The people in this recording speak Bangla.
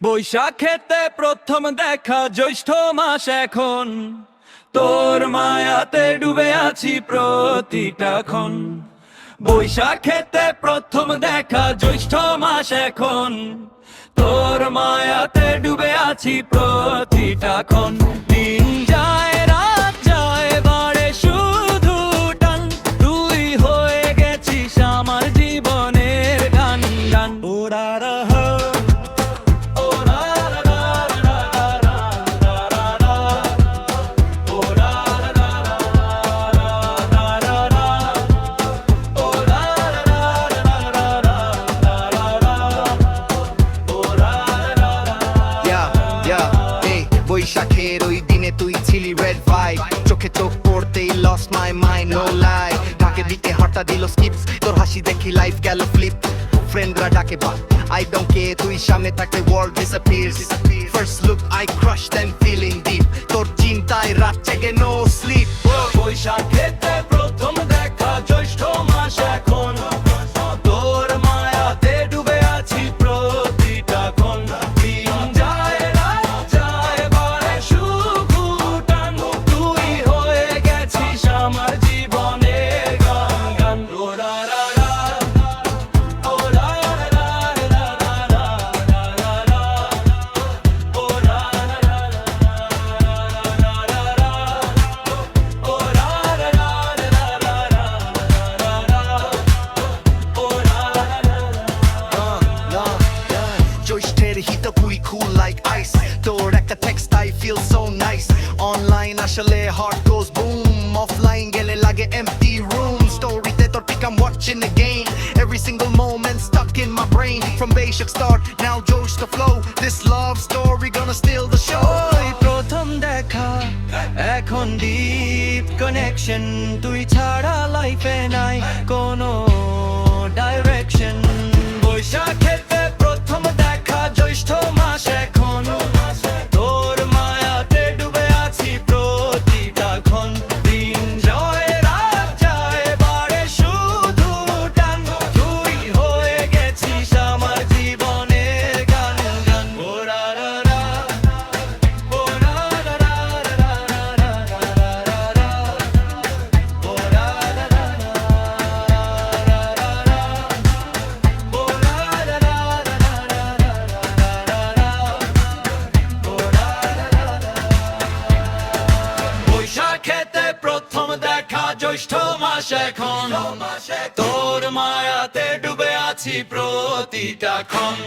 বৈশাখেতে প্রথম দেখা জ্যৈষ্ঠ মাস এখন, তোর মায়াতে ডুবে আছি প্রতিটা ক্ষণ। বৈশাখেতে প্রথম দেখা জ্যৈষ্ঠ মাস এখন, তোর মায়াতে ডুবে আছি প্রতিটা ক্ষণ। দিন যায় রাত যায় বাড়ে শুধু টান, তুই হয়ে গেছিস আমার জীবনের গান গান। ওরা বৈশাখের ওই দিনে তুই ছিলি রেড ভাইব, চোখে চোখ পড়তেই লস্ট মাই মাইন্ড নো লাই। ঢাকে দিতে হঠাৎ দিল স্কিপস, তোর হাসি দেখি লাইফ গেল ফ্লিপ। ফ্রেন্ডরা ডাকে বা আই ডোন্ট কেয়ার, তুই সামনে থাকলে world disappears. First look I crush then feeling deep, তোর চিন্তায় রাত জেগে নো স্লিপ। বৈশাখেতে প্রথম দেখা জ্যৈষ্ঠ মাস এখন, তোর মায়াতে ডুবে আছি প্রতিটা ক্ষণ। দিন যায় রাত যায় বাড়ে শুধু টান, তুই হয়ে গেছিস আমার জীবনের গান গান। ওরা রা রা, ওরা রা রা রা রা রা রা রা, ওরা রা রা রা রা রা, ওরা রা রা রা রা রা রা, ওরা জ্যৈষ্ঠের হিত কুই কুল লাইক আইস, তোর একটা text I feel so nice. Online আসলে হার্ট গোজ বুম, অফলাইন গেলে লাগে এমটি রুম। স্টোরিতে তোর pic I'm watching the game, every single moment stuck in my brain. From basic start, now Josh the flow, this love story gonna steal the show. ওই প্রথম দেখা এখন ডিপ কানেকশন, তুই ছাড়া লাইফে নাই কোনো ডাইরেকশন। বৈশাখেতে প্রথম দেখা জ্যৈষ্ঠ মাস এখন, তোর মায়াতে ডুবে আছি প্রতিটা ক্ষণ। দিন যায় রাত যায় বাড়ে শুধু টান, তুই হয়ে গেছিস আমার জীবনের গান গান। ওরা রা রা, ওরা রা রা রা রা রা রা রা, ওরা রা রা রা রা রা রা, ওরা রা রা রা রা রা রা রা, ওরা রা রা রা। বৈশাখেতে প্রথম দেখা জ্যৈষ্ঠ মাস এখন, তোর মায়াতে ডুবে আছি প্রতিটা ক্ষণ।